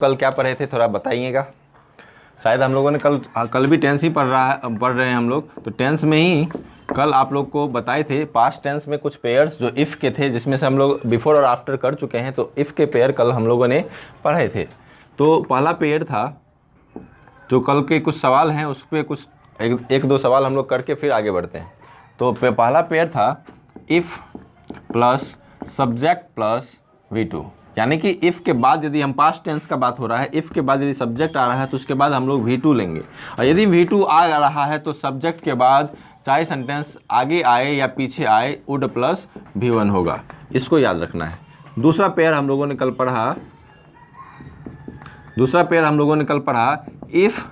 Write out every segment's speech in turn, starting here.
कल क्या पढ़े थे थोड़ा बताइएगा। शायद हम लोगों ने कल भी टेंस ही पढ़ रहे हैं हम लोग। तो टेंस में ही कल आप लोग को बताए थे पास्ट टेंस में कुछ पेयर्स जो इफ़ के थे, जिसमें से हम लोग बिफोर और आफ्टर कर चुके हैं। तो इफ़ के पेयर कल हम लोगों ने पढ़े थे। तो पहला पेयर था, जो कल के कुछ सवाल हैं उस पर कुछ एक दो सवाल हम लोग करके फिर आगे बढ़ते हैं। तो पहला पेयर था if plus subject plus V2, यानी कि इफ़ के बाद यदि हम पास्ट टेंस का बात हो रहा है, इफ़ के बाद यदि सब्जेक्ट आ रहा है तो उसके बाद हम लोग V2 लेंगे। और यदि V2 आ रहा है तो सब्जेक्ट के बाद चाहे सेंटेंस आगे आए या पीछे आए वुड प्लस V1 होगा। इसको याद रखना है। दूसरा पेयर हम लोगों ने कल पढ़ा इफ़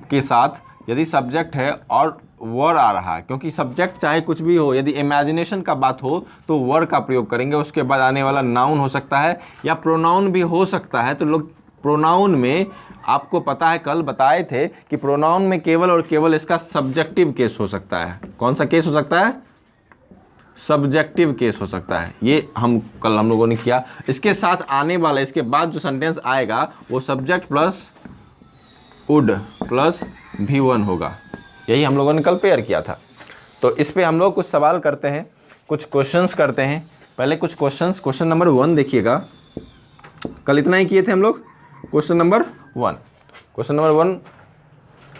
के साथ यदि सब्जेक्ट है और वर आ रहा है, क्योंकि सब्जेक्ट चाहे कुछ भी हो, यदि इमेजिनेशन का बात हो तो वर का प्रयोग करेंगे। उसके बाद आने वाला नाउन हो सकता है या प्रोनाउन भी हो सकता है। तो लोग प्रोनाउन में आपको पता है कल बताए थे कि प्रोनाउन में केवल और केवल इसका सब्जेक्टिव केस हो सकता है। कौन सा केस हो सकता है? सब्जेक्टिव केस हो सकता है। ये कल हम लोगों ने किया। इसके साथ आने वाला, इसके बाद जो सेंटेंस आएगा वो subject plus would plus V1 होगा। यही हम लोगों ने कल पेयर किया था। तो इस पे हम लोग कुछ सवाल करते हैं, कुछ क्वेश्चंस करते हैं। पहले कुछ क्वेश्चंस, क्वेश्चन नंबर 1 देखिएगा। कल इतना ही किए थे हम लोग। क्वेश्चन नंबर 1,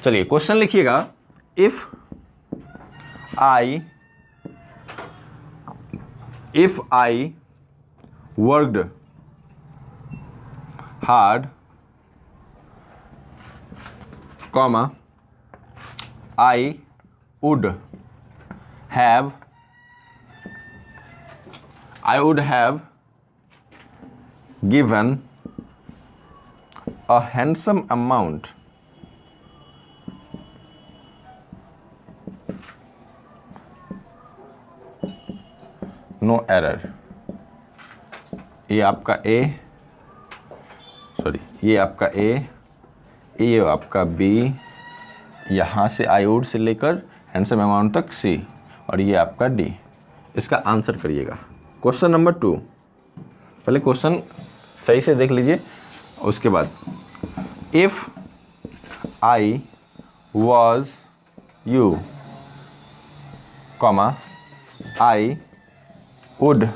चलिए क्वेश्चन लिखिएगा। If I worked hard, comma, I would have given a handsome amount no error। ये आपका A, ये आपका A, ये आपका B, यहाँ से आई वुड से लेकर हैंडसम अमाउंट तक C, और ये आपका D। इसका आंसर करिएगा। क्वेश्चन नंबर 2, पहले क्वेश्चन सही से देख लीजिए। उसके बाद if I was you, comma, I would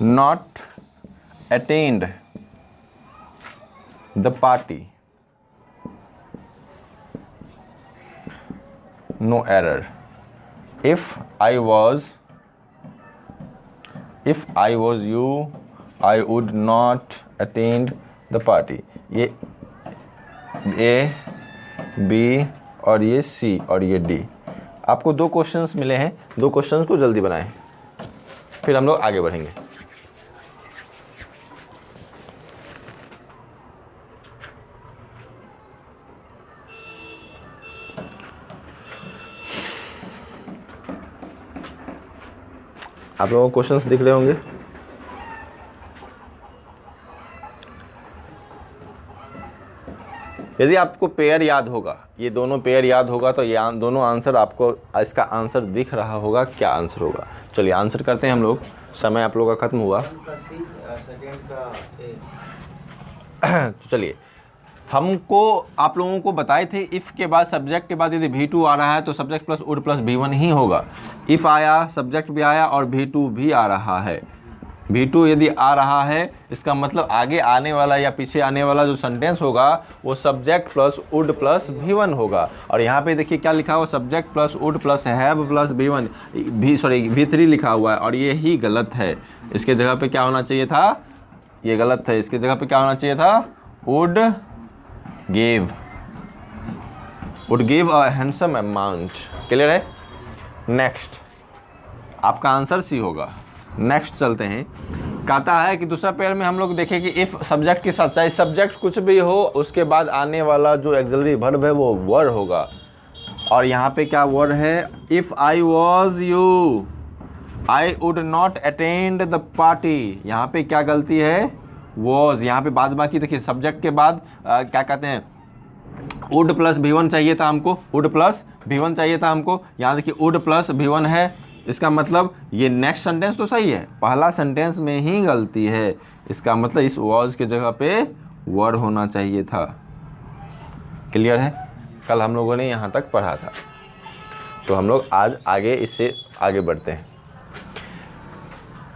not attend the party, no error। if I was you, I would not attend the party। ये A, B और ये C और ये D। आपको 2 क्वेश्चंस मिले हैं। 2 क्वेश्चंस को जल्दी बनाएं, फिर हम लोग आगे बढ़ेंगे। आप लोगों को क्वेश्चंस दिख रहे होंगे। यदि आपको पेयर याद होगा, ये दोनों पेयर याद होगा, तो ये दोनों आंसर आपको, इसका आंसर दिख रहा होगा। क्या आंसर होगा? चलिए आंसर करते हैं हम लोग। समय आप लोगों का खत्म हुआ। तो चलिए, हमको आप लोगों को बताए थे इफ़ के बाद सब्जेक्ट के बाद यदि V2 आ रहा है तो subject plus would plus V1 ही होगा। इफ़ आया, सब्जेक्ट भी आया और V2 भी आ रहा है। V2 यदि आ रहा है, इसका मतलब आगे आने वाला या पीछे आने वाला जो सेंटेंस होगा वो subject plus would plus V1 होगा। और यहाँ पे देखिए क्या लिखा हुआ, subject plus would plus have plus V3 लिखा हुआ है, और ये ही गलत है। इसके जगह पे क्या होना चाहिए था? ये गलत है। इसके जगह पे क्या होना चाहिए था? Would give a handsome amount. Clear है? नेक्स्ट आपका आंसर C होगा। नेक्स्ट चलते हैं। कहता है कि दूसरा पेयर में हम लोग देखें कि इफ़ सब्जेक्ट के साथ, चाहे सब्जेक्ट कुछ भी हो, उसके बाद आने वाला जो एक्सिलरी वर्ब है वो वर होगा। और यहाँ पे क्या वर्ड है? If I was you, I would not attend the party. यहाँ पे क्या गलती है? वॉज। यहाँ पे बाद बाकी देखिए, सब्जेक्ट के बाद क्या कहते हैं, वुड प्लस V1 चाहिए था हमको, वुड प्लस V1 चाहिए था हमको। यहाँ देखिए वुड प्लस V1 है। इसका मतलब ये नेक्स्ट सेंटेंस तो सही है, पहला सेंटेंस में ही गलती है। इसका मतलब इस वॉज के जगह पे वर होना चाहिए था। क्लियर है? कल हम लोगों ने यहाँ तक पढ़ा था, तो हम लोग आज आगे इससे आगे बढ़ते हैं।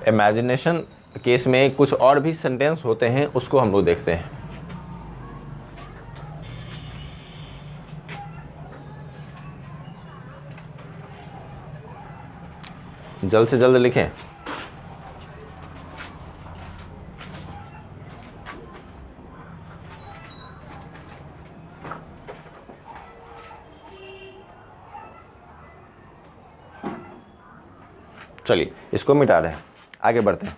इमेजिनेशन केस में कुछ और भी सेंटेंस होते हैं, उसको हम लोग देखते हैं। जल्द से जल्द लिखें। चलिए इसको मिटा रहे हैं, आगे बढ़ते हैं।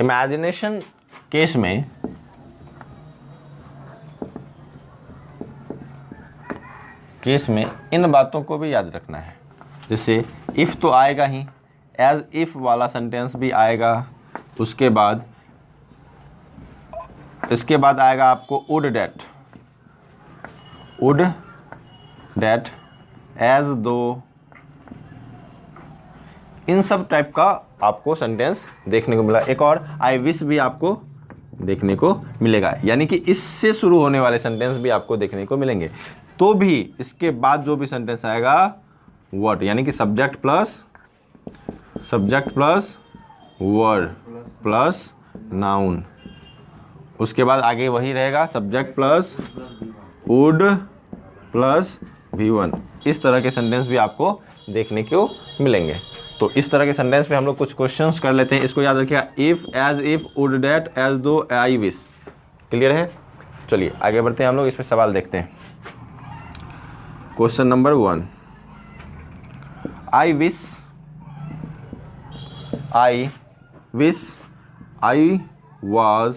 इमेजिनेशन केस में इन बातों को भी याद रखना है। जैसे इफ़ तो आएगा ही, एज इफ़ वाला सेंटेंस भी आएगा। इसके बाद आएगा आपको वुड डैट, एज दो। इन सब टाइप का आपको सेंटेंस देखने को मिला। एक और आई विश भी आपको देखने को मिलेगा, यानी कि इससे शुरू होने वाले सेंटेंस भी आपको देखने को मिलेंगे। तो भी इसके बाद जो भी सेंटेंस आएगा व्हाट, यानी कि subject plus word plus noun. उसके बाद आगे वही रहेगा, subject plus would plus V1। इस तरह के सेंटेंस भी आपको देखने को मिलेंगे। तो इस तरह के सेंटेंस पे हम लोग कुछ क्वेश्चंस कर लेते हैं। इसको याद रखिएगा, if, as if, would that, as though, I wish. Clear है? चलिए आगे बढ़ते हैं, हम लोग इस पे सवाल देखते हैं। Question number 1, I wish I was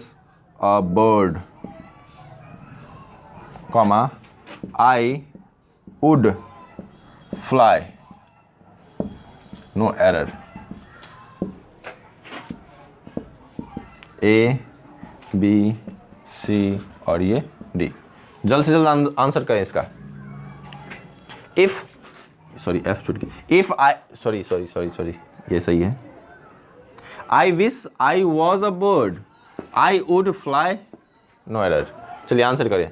a bird, comma I would fly. No error. A, B, C और ये D। जल्द से जल्द आंसर करें इसका। F छूट गई। इफ आई सॉरी ये सही है। I wish I was a bird, I would fly. No error. चलिए आंसर करें।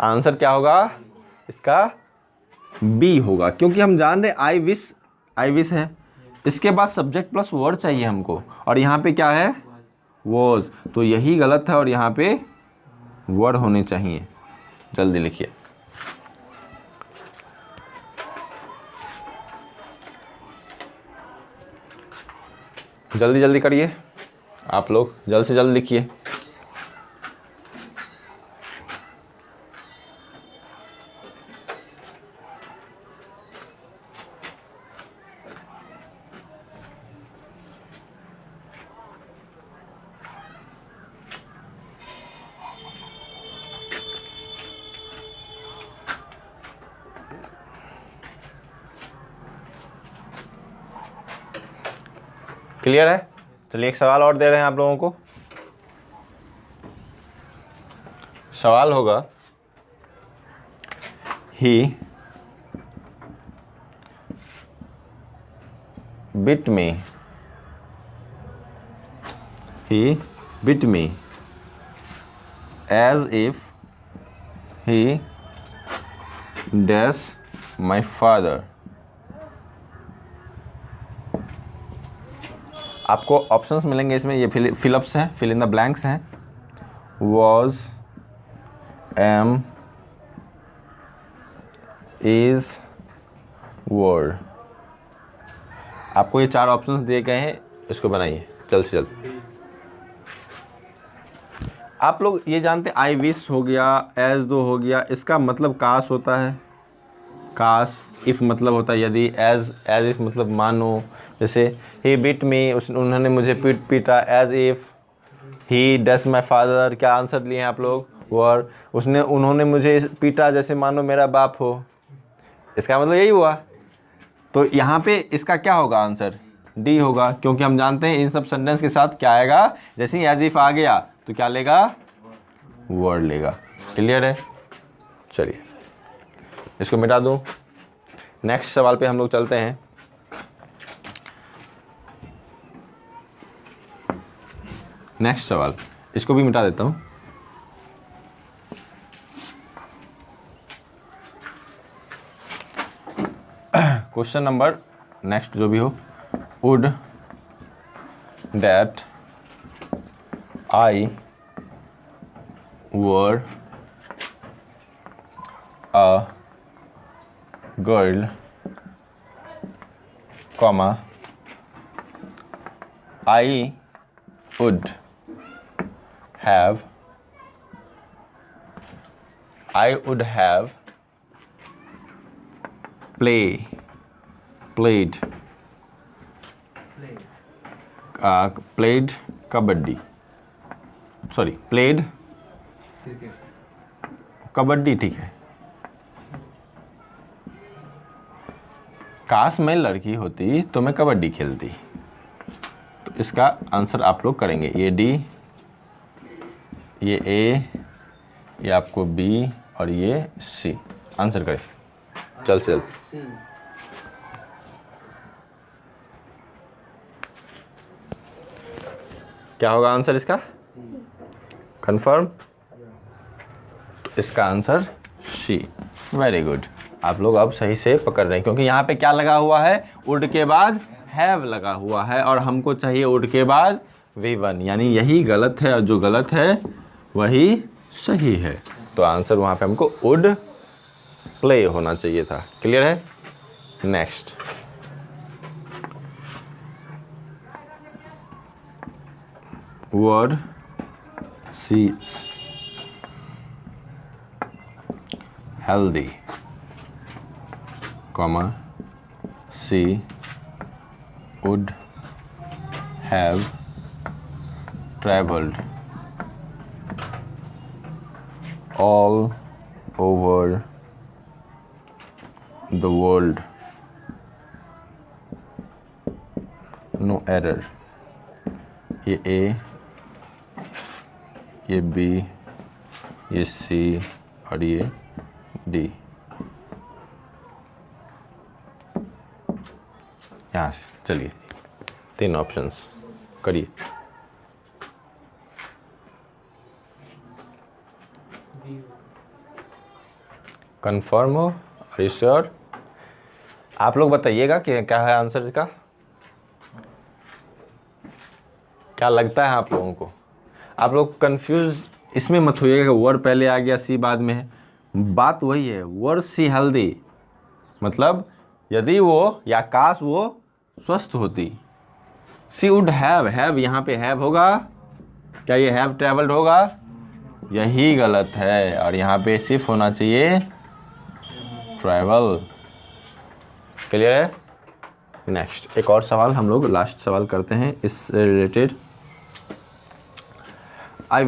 आंसर क्या होगा इसका? बी होगा, क्योंकि हम जान रहे आई विश है। इसके बाद सब्जेक्ट प्लस वर्ड चाहिए हमको, और यहाँ पे क्या है? वॉज। तो यही गलत है और यहाँ पे वर्ड होने चाहिए। जल्दी लिखिए। जल्दी करिए आप लोग, जल्द से जल्द लिखिए। क्लियर है? चलिए एक सवाल और दे रहे हैं आप लोगों को। सवाल होगा, he beat me as if he dash my father। आपको ऑप्शंस मिलेंगे इसमें, ये फिलअप्स हैं, फिल इन द ब्लैंक्स हैं। was, am, is, were। आपको ये 4 ऑप्शंस दिए गए हैं, इसको बनाइए जल्द से जल्द। आप लोग ये जानते हैं आई विश हो गया, एज दो हो गया, इसका मतलब काश होता है। काश। इफ़ मतलब होता है यदि, एज इफ मतलब मानो। जैसे ही बिट मी, उन्होंने मुझे पीटा। As if he does my father, क्या आंसर लिए हैं आप लोग? वर। उन्होंने मुझे पीटा जैसे मानो मेरा बाप हो। इसका मतलब यही हुआ। तो यहाँ पे इसका क्या होगा आंसर? डी होगा, क्योंकि हम जानते हैं इन सब सेंटेंस के साथ क्या आएगा? जैसे ही एज इफ आ गया तो क्या लेगा? वर्ड लेगा। क्लियर है? चलिए इसको मिटा दूँ। नेक्स्ट सवाल पे हम लोग चलते हैं। नेक्स्ट सवाल, इसको भी मिटा देता हूँ। क्वेश्चन नंबर नेक्स्ट जो भी हो, would that I were a girl comma I would have played kabaddi, sorry played kabaddi, ठीक है। काश मैं लड़की होती तो मैं कबड्डी खेलती। तो इसका आंसर आप लोग करेंगे, ये डी, ये ए, ये आपको बी और ये सी। आंसर करें चल से जल्द। क्या होगा आंसर इसका? कंफर्म? तो इसका आंसर सी। वेरी गुड, आप लोग अब सही से पकड़ रहे हैं, क्योंकि यहाँ पे क्या लगा हुआ है? वुड के बाद हैव लगा हुआ है और हमको चाहिए वुड के बाद V1, यानी यही गलत है और जो गलत है वही सही है। तो आंसर वहाँ पे हमको वुड प्ले होना चाहिए था। क्लियर है? Next, word she healthy comma she would have traveled all over the world. No error. ये A, ये B, ये C और ये D। यहाँ से चलिए 3 ऑप्शंस करिए। कंफर्म हो? Are you sure? आप लोग बताइएगा कि क्या है आंसर इसका। क्या लगता है आप लोगों को? आप लोग कंफ्यूज इसमें मत होइएगा कि वर्ड पहले आ गया सी बाद में है। बात वही है, वर्ड सी हेल्दी मतलब यदि वो या काश वो स्वस्थ होती। सी वुड हैव यहाँ पे हैव होगा क्या? ये हैव ट्रेवल्ड होगा? यही गलत है और यहाँ पे सिर्फ होना चाहिए ट्रैवल। क्लियर है? नेक्स्ट एक और सवाल हम लोग लास्ट सवाल करते हैं इससे related. I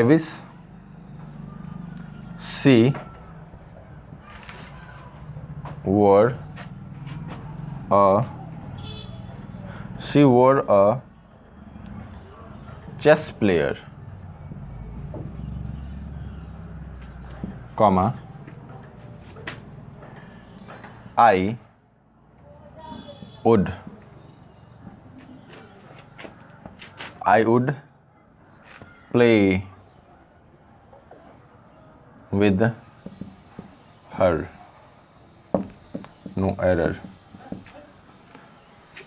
wish she were a chess player, comma I would play with her. No error.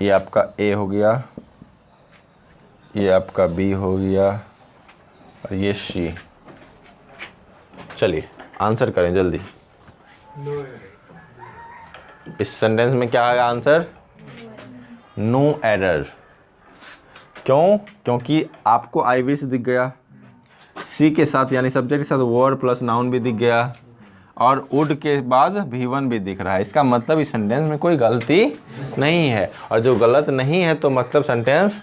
ये आपका ए हो गया, ये आपका बी हो गया और ये सी। चलिए आंसर करें जल्दी। इस सेंटेंस में क्या आएगा आंसर? No error. क्यों? क्योंकि आपको आई विश दिख गया, सी के साथ यानी सब्जेक्ट के साथ वर्ड प्लस नाउन भी दिख गया और वुड के बाद V1 भी दिख रहा है। इसका मतलब इस सेंटेंस में कोई गलती नहीं है और जो गलत नहीं है तो मतलब सेंटेंस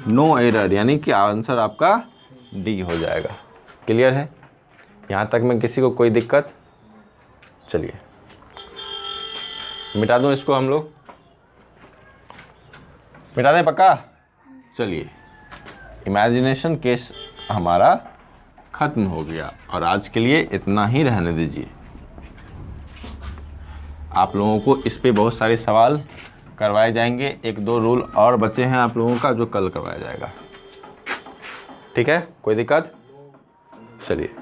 नो एरर, यानी कि आंसर आपका डी हो जाएगा। क्लियर है? यहाँ तक में किसी को कोई दिक्कत? चलिए मिटा दूँ इसको, हम लोग मिटा दें पक्का? चलिए इमेजिनेशन केस हमारा खत्म हो गया। और आज के लिए इतना ही रहने दीजिए। आप लोगों को इस पे बहुत सारे सवाल करवाए जाएंगे। 1-2 रूल और बचे हैं आप लोगों का, जो कल करवाया जाएगा। ठीक है, कोई दिक्कत? चलिए।